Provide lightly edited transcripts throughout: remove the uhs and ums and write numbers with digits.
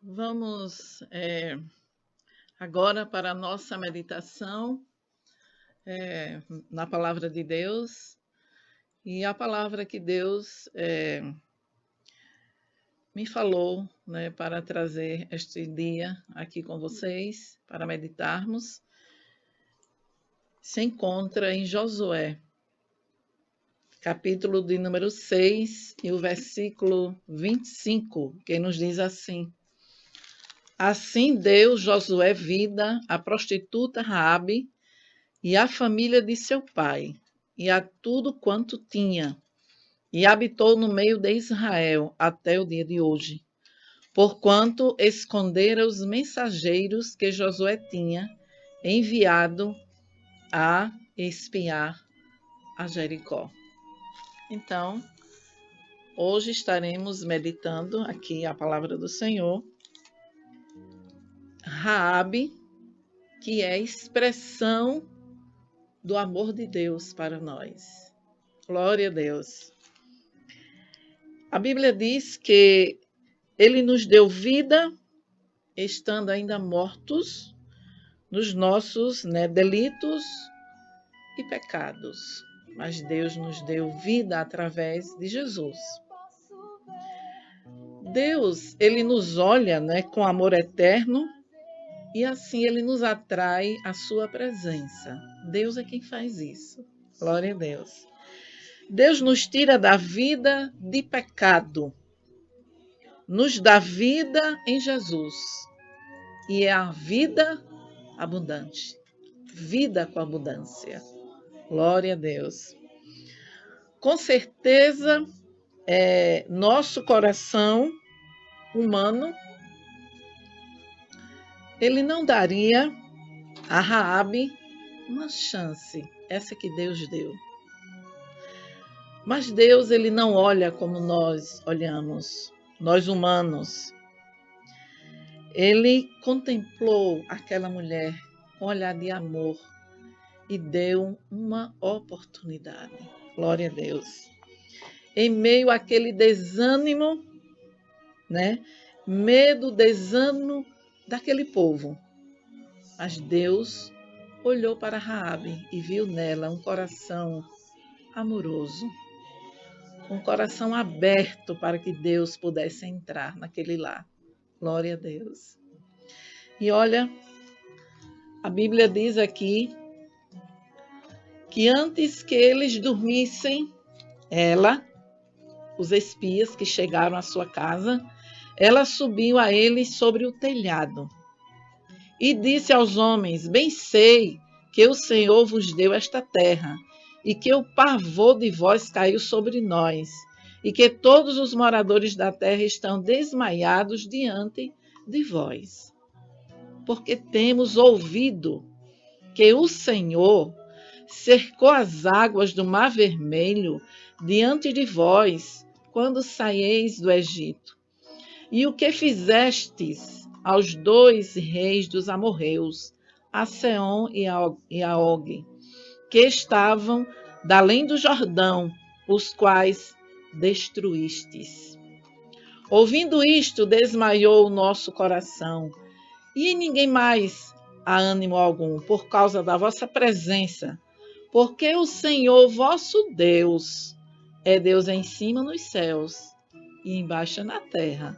Vamos agora para a nossa meditação na palavra de Deus. E a palavra que Deus me falou, né, para trazer este dia aqui com vocês, para meditarmos, se encontra em Josué, capítulo de número 6 e o versículo 25, que nos diz assim: Assim deu Josué vida à prostituta Raabe e à família de seu pai, e a tudo quanto tinha, e habitou no meio de Israel até o dia de hoje, porquanto escondera os mensageiros que Josué tinha enviado a espiar a Jericó. Então, hoje estaremos meditando aqui a palavra do Senhor. Raabe, que é expressão do amor de Deus para nós. Glória a Deus. A Bíblia diz que Ele nos deu vida, estando ainda mortos nos nossos delitos e pecados. Mas Deus nos deu vida através de Jesus. Deus, Ele nos olha com amor eterno e assim Ele nos atrai à sua presença. Deus é quem faz isso. Glória a Deus. Deus nos tira da vida de pecado, nos dá vida em Jesus, e é a vida abundante, vida com abundância. Glória a Deus. Com certeza, nosso coração humano, ele não daria a Raabe uma chance, essa que Deus deu. Mas Deus, ele não olha como nós olhamos, nós humanos. Ele contemplou aquela mulher com olhar de amor e deu uma oportunidade. Glória a Deus. Em meio àquele desânimo, medo, desânimo daquele povo. Mas Deus olhou para Raabe e viu nela um coração amoroso, um coração aberto para que Deus pudesse entrar naquele lar. Glória a Deus. E olha, a Bíblia diz aqui que antes que eles dormissem, os espias que chegaram à sua casa, ela subiu a eles sobre o telhado e disse aos homens: Bem sei que o Senhor vos deu esta terra e que o pavor de vós caiu sobre nós e que todos os moradores da terra estão desmaiados diante de vós. Porque temos ouvido que o Senhor cercou as águas do Mar Vermelho diante de vós, quando saíeis do Egito. E o que fizestes aos 2 reis dos amorreus, a Seom e a Og, que estavam da além do Jordão, os quais destruístes. Ouvindo isto, desmaiou o nosso coração, e em ninguém mais há ânimo algum, por causa da vossa presença, porque o Senhor vosso Deus é Deus em cima nos céus e embaixo na terra.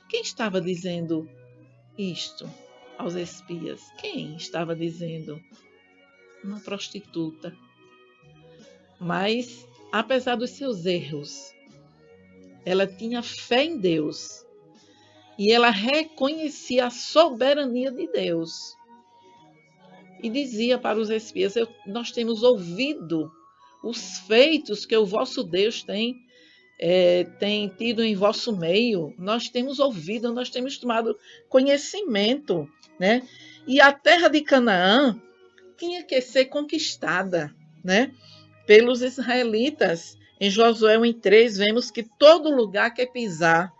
Quem estava dizendo isto aos espias? Quem estava dizendo? Uma prostituta. Mas, apesar dos seus erros, ela tinha fé em Deus e ela reconhecia a soberania de Deus. E dizia para os espias: nós temos ouvido os feitos que o vosso Deus tem tido em vosso meio. Nós temos ouvido, nós temos tomado conhecimento, E a terra de Canaã tinha que ser conquistada, pelos israelitas. Em Josué 1:3, vemos que todo lugar que pisar,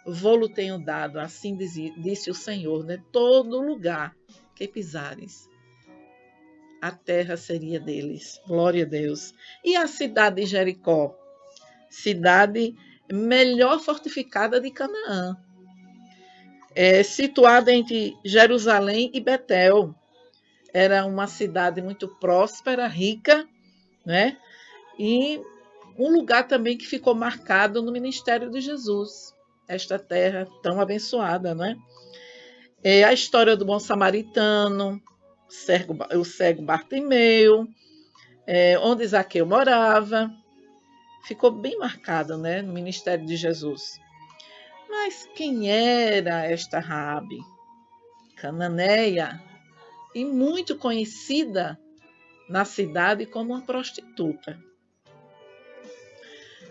vou-lo tenho dado, assim disse o Senhor, todo lugar que pisares, a terra seria deles. Glória a Deus. E a cidade de Jericó? Cidade melhor fortificada de Canaã. situada entre Jerusalém e Betel. Era uma cidade muito próspera, rica, né? E um lugar também que ficou marcado no ministério de Jesus, esta terra tão abençoada, né? A história do bom samaritano, o cego Bartimeu, onde Zaqueu morava, ficou bem marcado, né, no ministério de Jesus. Mas quem era esta Raabe? Cananeia, e muito conhecida na cidade como uma prostituta.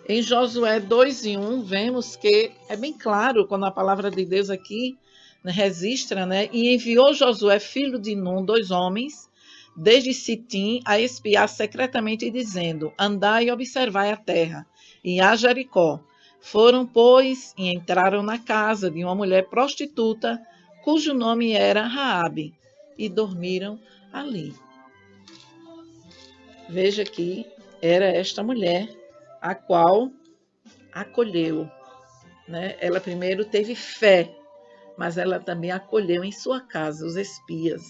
Em Josué 2:1, vemos que é bem claro quando a palavra de Deus aqui, né, registra, né? E enviou Josué, filho de Nun, 2 homens, desde Sitim, a espiar secretamente, dizendo: andai e observai a terra, e a Jericó. Foram, pois, e entraram na casa de uma mulher prostituta, cujo nome era Raabe, e dormiram ali. Veja que era esta mulher a qual acolheu, né? Ela primeiro teve fé, mas ela também acolheu em sua casa os espias.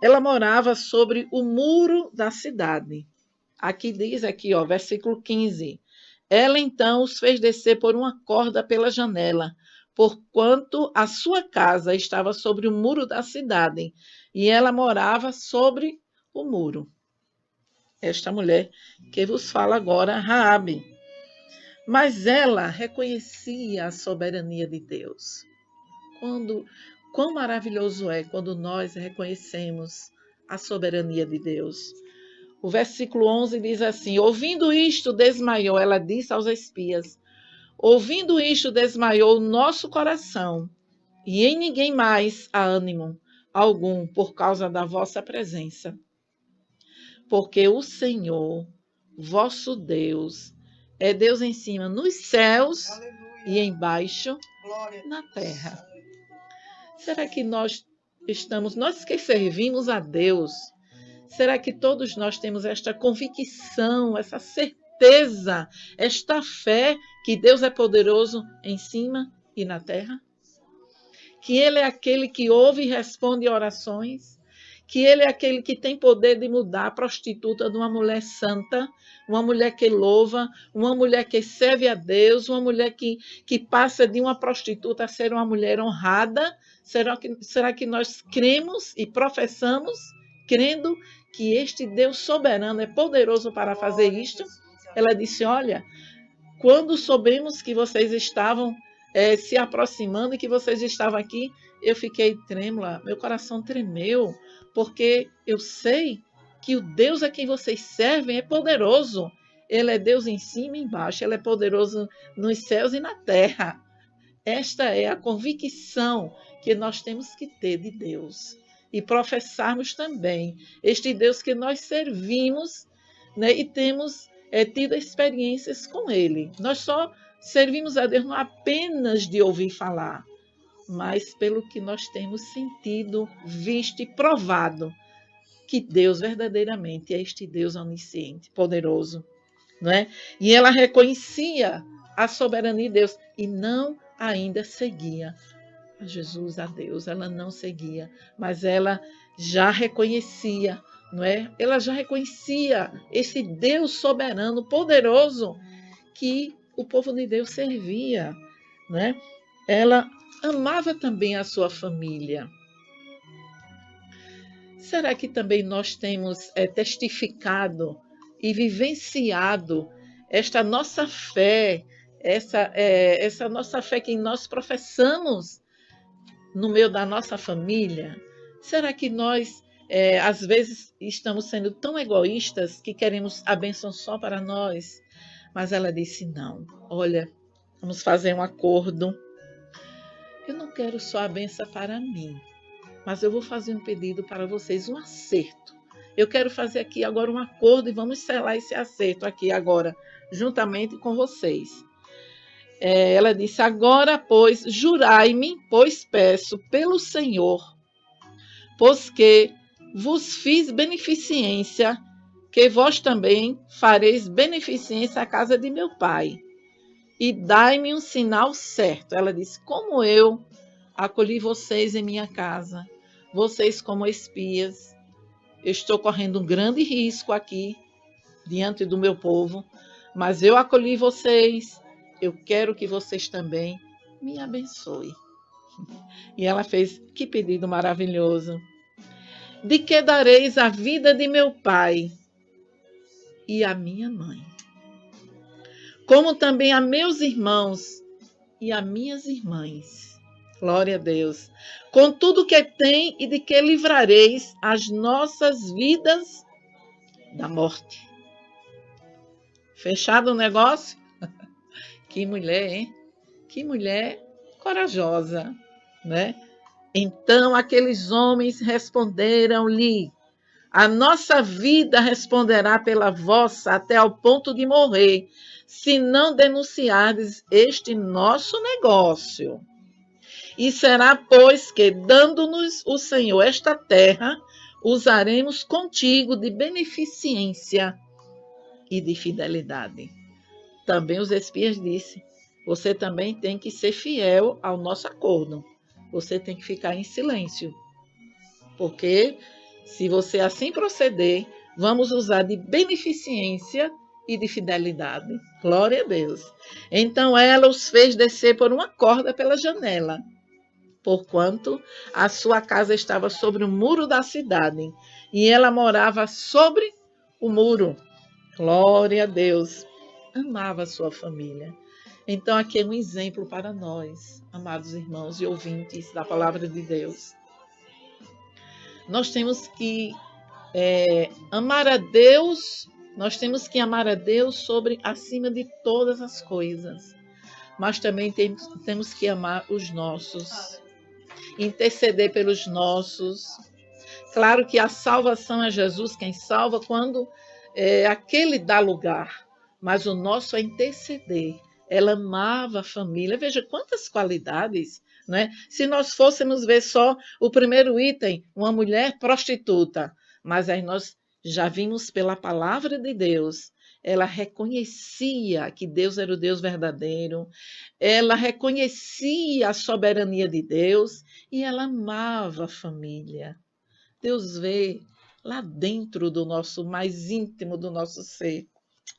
Ela morava sobre o muro da cidade. Aqui diz, versículo 15. Ela então os fez descer por uma corda pela janela, porquanto a sua casa estava sobre o muro da cidade, e ela morava sobre o muro. Esta mulher que vos fala agora, Raabe. Mas ela reconhecia a soberania de Deus. Quão maravilhoso é quando nós reconhecemos a soberania de Deus. O versículo 11 diz assim: ouvindo isto, desmaiou. Ela disse aos espias: ouvindo isto, desmaiou o nosso coração, e em ninguém mais há ânimo algum por causa da vossa presença. Porque o Senhor, vosso Deus, é Deus em cima nos céus, aleluia, e embaixo na terra. Será que nós que servimos a Deus, será que todos nós temos esta convicção, essa certeza, esta fé que Deus é poderoso em cima e na terra? Que Ele é aquele que ouve e responde orações? Que Ele é aquele que tem poder de mudar a prostituta de uma mulher santa, uma mulher que louva, uma mulher que serve a Deus, uma mulher que passa de uma prostituta a ser uma mulher honrada? Será que nós cremos e professamos, crendo que este Deus soberano é poderoso para fazer isto? Ela disse: olha, quando soubemos que vocês estavam se aproximando e que vocês estavam aqui, eu fiquei trêmula, meu coração tremeu, porque eu sei que o Deus a quem vocês servem é poderoso. Ele é Deus em cima e embaixo, Ele é poderoso nos céus e na terra. Esta é a convicção que nós temos que ter de Deus. E professarmos também este Deus que nós servimos, né, e temos tido experiências com Ele. Nós só servimos a Deus não apenas de ouvir falar, mas pelo que nós temos sentido, visto e provado que Deus verdadeiramente é este Deus onisciente, poderoso, não é? E ela reconhecia a soberania de Deus e não ainda seguia a Jesus, a Deus. Ela não seguia, mas ela já reconhecia, não é? Ela já reconhecia esse Deus soberano, poderoso, que o povo de Deus servia, né? Ela amava também a sua família. Será que também nós temos testificado e vivenciado esta nossa fé, essa nossa fé que nós professamos no meio da nossa família? Será que nós, às vezes, estamos sendo tão egoístas que queremos a bênção só para nós? Mas ela disse: não, olha, vamos fazer um acordo. Eu não quero só a bênção para mim, mas eu vou fazer um pedido para vocês, um acerto. Eu quero fazer aqui agora um acordo e vamos selar esse acerto aqui agora, juntamente com vocês. Ela disse: agora, pois, jurai-me, pois peço pelo Senhor, pois que vos fiz beneficência, que vós também fareis beneficência à casa de meu pai. E dai-me um sinal certo. Ela disse: como eu acolhi vocês em minha casa, vocês como espias. Eu estou correndo um grande risco aqui diante do meu povo, mas eu acolhi vocês. Eu quero que vocês também me abençoem. E ela fez, que pedido maravilhoso. De que dareis a vida de meu pai e a minha mãe, como também a meus irmãos e a minhas irmãs. Glória a Deus. Com tudo que tem e de que livrareis as nossas vidas da morte. Fechado o negócio? Que mulher, hein? Que mulher corajosa, né? Então aqueles homens responderam-lhe: a nossa vida responderá pela vossa até ao ponto de morrer, se não denunciardes este nosso negócio. E será, pois, que, dando-nos o Senhor esta terra, usaremos contigo de beneficência e de fidelidade. Também os espias disseram: você também tem que ser fiel ao nosso acordo. Você tem que ficar em silêncio. Porque se você assim proceder, vamos usar de beneficência e de fidelidade. Glória a Deus. Então ela os fez descer por uma corda pela janela, porquanto a sua casa estava sobre o muro da cidade, e ela morava sobre o muro. Glória a Deus. Amava a sua família. Então aqui é um exemplo para nós, amados irmãos e ouvintes da palavra de Deus. Nós temos que amar a Deus, nós temos que amar a Deus sobre acima de todas as coisas, mas também temos que amar os nossos, interceder pelos nossos. Claro que a salvação é Jesus quem salva quando aquele dá lugar, mas o nosso é interceder. Ela amava a família. Veja quantas qualidades, né? Se nós fôssemos ver só o primeiro item, uma mulher prostituta, mas aí nós já vimos pela palavra de Deus, ela reconhecia que Deus era o Deus verdadeiro, ela reconhecia a soberania de Deus e ela amava a família. Deus vê lá dentro do nosso mais íntimo do nosso ser.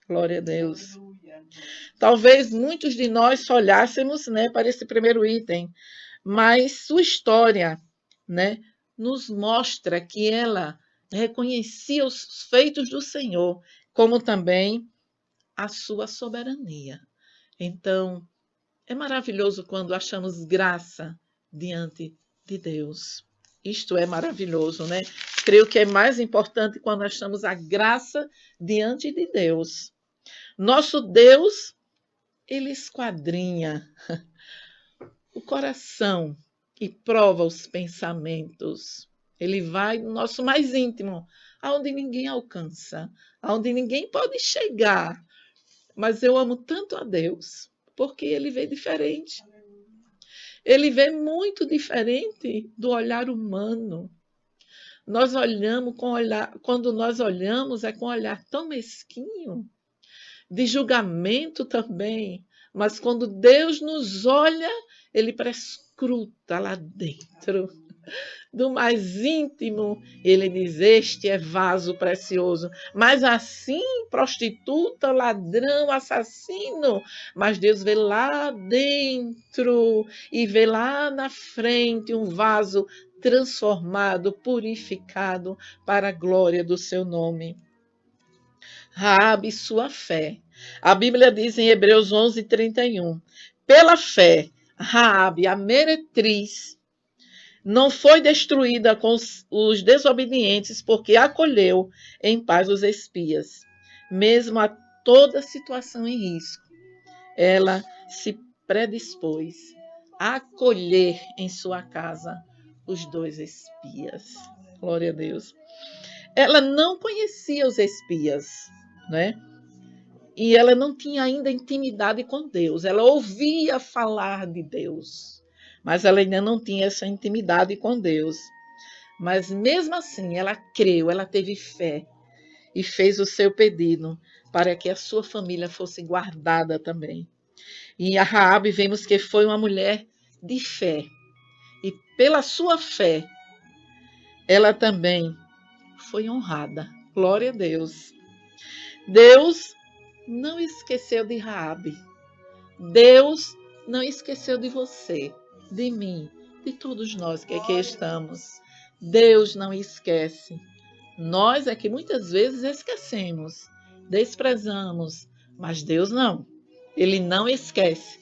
Glória a Deus. Talvez muitos de nós só olhássemos, né, para esse primeiro item, mas sua história, né, nos mostra que ela reconhecia os feitos do Senhor, como também a sua soberania. Então, é maravilhoso quando achamos graça diante de Deus. Isto é maravilhoso, né? Creio que é mais importante quando achamos a graça diante de Deus. Nosso Deus, ele esquadrinha o coração e prova os pensamentos. Ele vai no nosso mais íntimo, aonde ninguém alcança, aonde ninguém pode chegar. Mas eu amo tanto a Deus, porque ele vê diferente. Ele vê muito diferente do olhar humano. Nós olhamos quando nós olhamos é com um olhar tão mesquinho, de julgamento também, mas quando Deus nos olha, ele prescruta lá dentro, do mais íntimo, ele diz: este é vaso precioso. Mas assim, prostituta, ladrão, assassino, mas Deus vê lá dentro e vê lá na frente um vaso transformado, purificado para a glória do seu nome. Raabe e sua fé. A Bíblia diz em Hebreus 11:31, pela fé, Raabe, a meretriz, não foi destruída com os desobedientes, porque acolheu em paz os espias. Mesmo a toda situação em risco, ela se predispôs a acolher em sua casa os 2 espias. Glória a Deus. Ela não conhecia os espias, né? E ela não tinha ainda intimidade com Deus. Ela ouvia falar de Deus, mas ela ainda não tinha essa intimidade com Deus. Mas mesmo assim, ela creu, ela teve fé e fez o seu pedido para que a sua família fosse guardada também. E a Raabe vemos que foi uma mulher de fé, e pela sua fé, ela também foi honrada. Glória a Deus. Deus não esqueceu de Raabe. Deus não esqueceu de você, de mim, de todos nós que aqui estamos. Deus não esquece. Nós é que muitas vezes esquecemos, desprezamos, mas Deus não. Ele não esquece,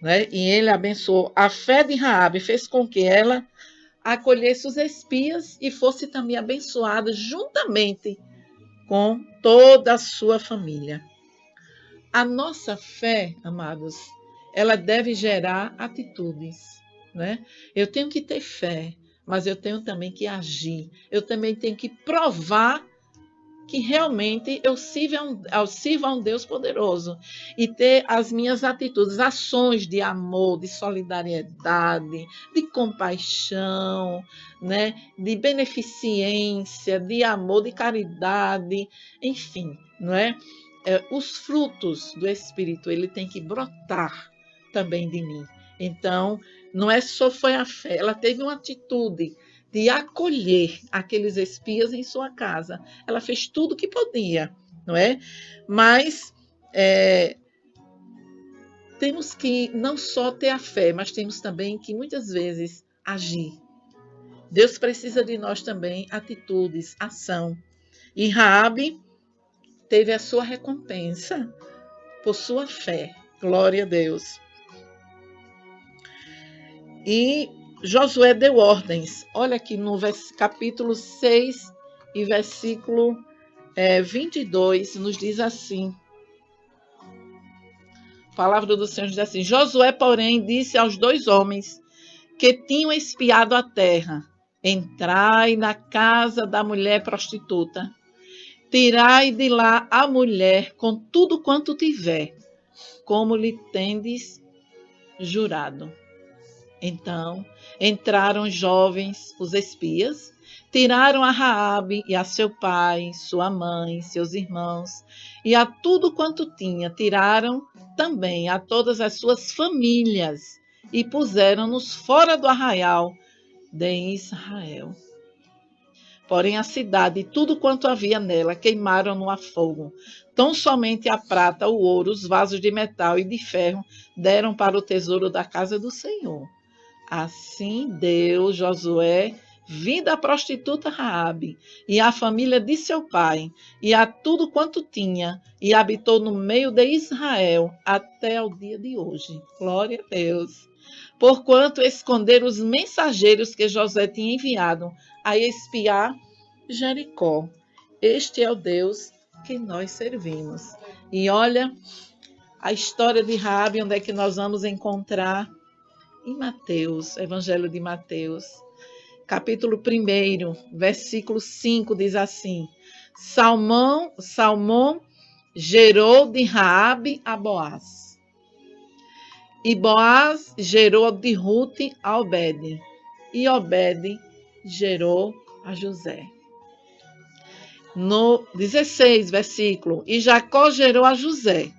né? E ele abençoou a fé de Raabe, fez com que ela acolhesse os espias e fosse também abençoada juntamente com toda a sua família. A nossa fé, amados, ela deve gerar atitudes, né? Eu tenho que ter fé, mas eu tenho também que agir. Eu também tenho que provar que realmente eu sirvo a um Deus poderoso e ter as minhas atitudes, ações de amor, de solidariedade, de compaixão, né? De beneficência, de amor, de caridade, enfim, não é? Os frutos do Espírito, ele tem que brotar também de mim. Então, não é só foi a fé, ela teve uma atitude de acolher aqueles espias em sua casa. Ela fez tudo o que podia, não é? Mas temos que não só ter a fé, mas temos também que muitas vezes agir. Deus precisa de nós também, atitudes, ação. E Raabe teve a sua recompensa por sua fé. Glória a Deus. E Josué deu ordens. Olha aqui no capítulo 6 e versículo 22, nos diz assim. A palavra do Senhor diz assim: Josué, porém, disse aos 2 homens que tinham espiado a terra: entrai na casa da mulher prostituta, tirai de lá a mulher com tudo quanto tiver, como lhe tendes jurado. Então entraram os jovens, os espias, tiraram a Raabe e a seu pai, sua mãe, seus irmãos, e a tudo quanto tinha, tiraram também a todas as suas famílias, e puseram-nos fora do arraial de Israel. Porém a cidade e tudo quanto havia nela queimaram-no a fogo. Tão somente a prata, o ouro, os vasos de metal e de ferro deram para o tesouro da casa do Senhor. Assim deu Josué vida à prostituta Raabe e à família de seu pai, e a tudo quanto tinha, e habitou no meio de Israel até o dia de hoje. Glória a Deus. Porquanto esconderam os mensageiros que Josué tinha enviado a espiar Jericó. Este é o Deus que nós servimos. E olha a história de Raabe, onde é que nós vamos encontrar? Em Mateus, Evangelho de Mateus, capítulo 1, versículo 5, diz assim: Salmão gerou de Raabe a Boaz, e Boaz gerou de Rute a Obed, e Obed gerou a José. No 16, versículo, e Jacó gerou a José,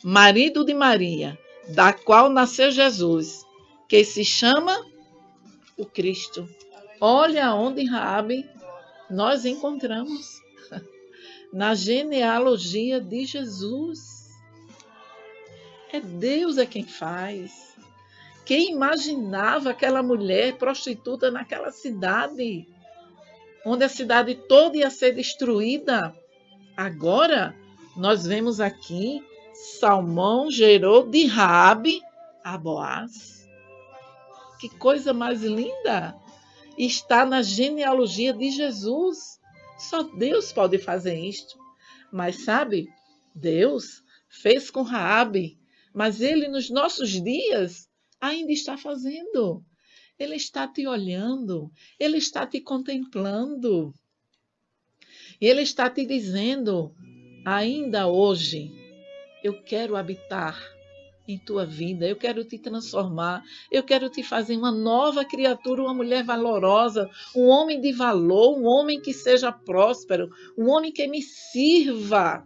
marido de Maria, da qual nasceu Jesus, que se chama o Cristo. Olha onde Raabe nós encontramos na genealogia de Jesus. É Deus quem faz. Quem imaginava aquela mulher prostituta naquela cidade, onde a cidade toda ia ser destruída? Agora nós vemos aqui Salmão gerou de Raabe a Boaz. Que coisa mais linda! Está na genealogia de Jesus. Só Deus pode fazer isto. Mas sabe, Deus fez com Raabe, mas Ele nos nossos dias ainda está fazendo. Ele está te olhando, Ele está te contemplando. E Ele está te dizendo, ainda hoje, eu quero habitar em tua vida, eu quero te transformar, eu quero te fazer uma nova criatura, uma mulher valorosa, um homem de valor, um homem que seja próspero, um homem que me sirva,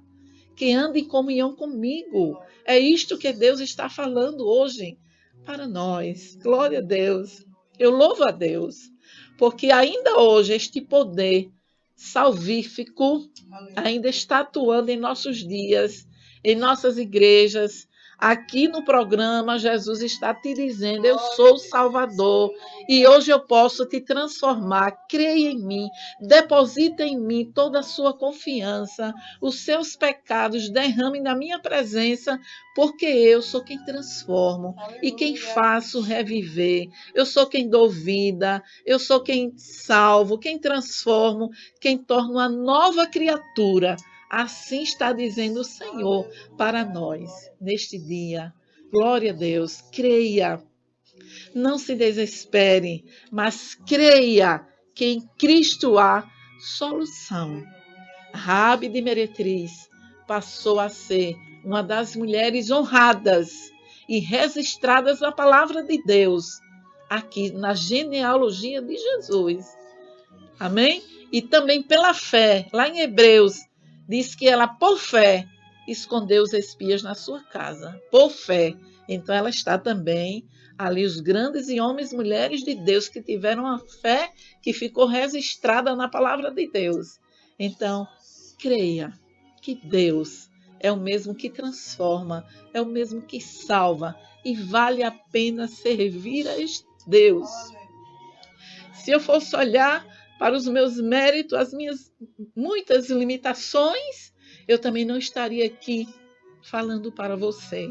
que ande em comunhão comigo. É isto que Deus está falando hoje para nós. Glória a Deus. Eu louvo a Deus, porque ainda hoje este poder salvífico ainda está atuando em nossos dias, em nossas igrejas. Aqui no programa, Jesus está te dizendo: eu sou o Salvador e hoje eu posso te transformar. Creia em mim, deposita em mim toda a sua confiança, os seus pecados, derrame na minha presença, porque eu sou quem transformo e quem faço reviver. Eu sou quem dou vida, eu sou quem salvo, quem transformo, quem torna uma nova criatura. Assim está dizendo o Senhor para nós neste dia. Glória a Deus. Creia, não se desespere, mas creia que em Cristo há solução. Raabe de Meretriz passou a ser uma das mulheres honradas e registradas na palavra de Deus, aqui na genealogia de Jesus. Amém? E também pela fé, lá em Hebreus, diz que ela, por fé, escondeu os espias na sua casa. Por fé. Então ela está também ali, os grandes e homens e mulheres de Deus que tiveram a fé que ficou registrada na palavra de Deus. Então, creia que Deus é o mesmo que transforma, é o mesmo que salva e vale a pena servir a este Deus. Se eu fosse olhar para os meus méritos, as minhas muitas limitações, eu também não estaria aqui falando para você.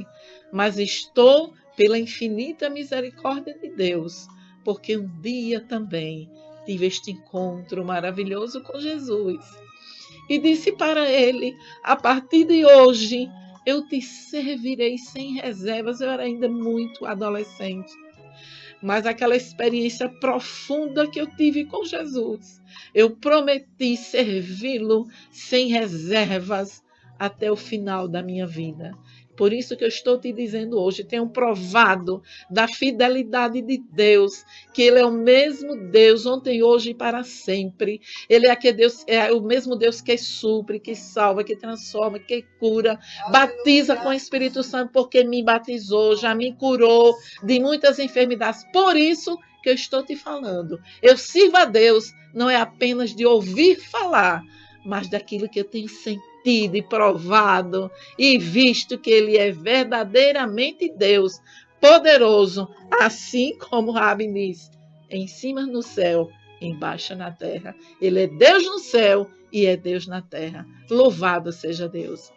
Mas estou pela infinita misericórdia de Deus, porque um dia também tive este encontro maravilhoso com Jesus. E disse para ele: a partir de hoje, eu te servirei sem reservas. Eu era ainda muito adolescente. Mas aquela experiência profunda que eu tive com Jesus, eu prometi servi-lo sem reservas até o final da minha vida. Por isso que eu estou te dizendo hoje, tenho provado da fidelidade de Deus, que Ele é o mesmo Deus ontem, hoje e para sempre. Ele é o mesmo Deus que supre, que salva, que transforma, que cura, batiza com o Espírito Santo, porque me batizou, já me curou de muitas enfermidades. Por isso que eu estou te falando. Eu sirvo a Deus, não é apenas de ouvir falar, mas daquilo que eu tenho sentido e provado e visto que Ele é verdadeiramente Deus, poderoso, assim como Rabi diz, em cima no céu, embaixo na terra. Ele é Deus no céu e é Deus na terra. Louvado seja Deus.